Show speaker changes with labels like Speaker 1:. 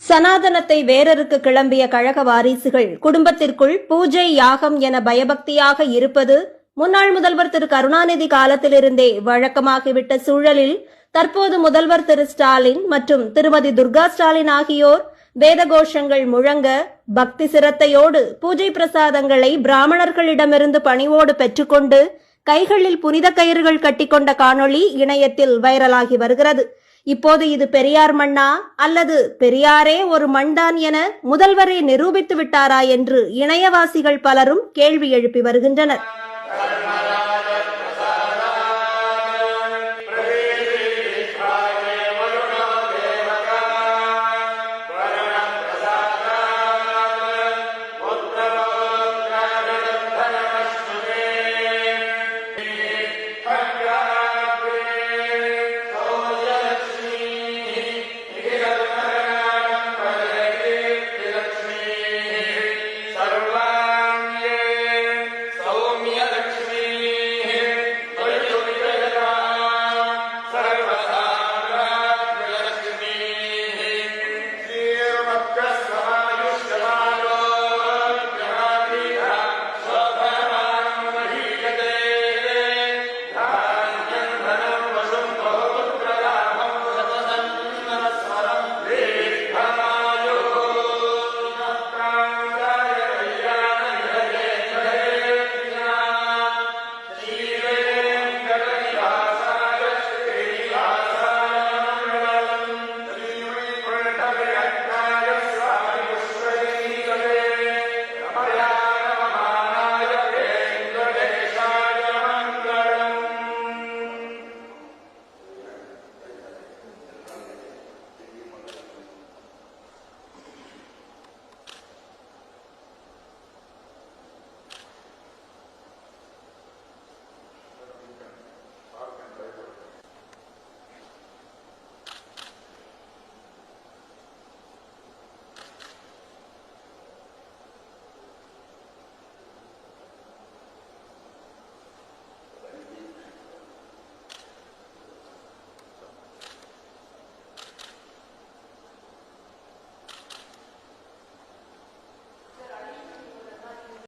Speaker 1: சனாதனத்தை வேரறுக்க கிளம்பிய கழக வாரிசுகள் குடும்பத்திற்குள் பூஜை யாகம் என பயபக்தியாக இருப்பது முன்னாள் முதல்வர் திரு கருணாநிதி காலத்திலிருந்தே வழக்கமாகிவிட்ட சூழலில் தற்போது முதல்வர் திரு ஸ்டாலின் மற்றும் திருமதி துர்கா ஸ்டாலின் ஆகியோர் வேதகோஷங்கள் முழங்க பக்தி சிரத்தையோடு பூஜை பிரசாதங்களை பிராமணர்களிடமிருந்து பணிவோடு பெற்றுக்கொண்டு கைகளில் புனித கயிறுகள் கட்டிக்கொண்ட காணொளி இணையத்தில் வைரலாகி வருகிறது. இப்போது இது பெரியார் மண்ணா அல்லது பெரியாரே ஒரு மண்தான் என முதல்வரை நிரூபித்து விட்டாரா என்று இணையவாசிகள் பலரும் கேள்வி எழுப்பி வருகின்றனர்.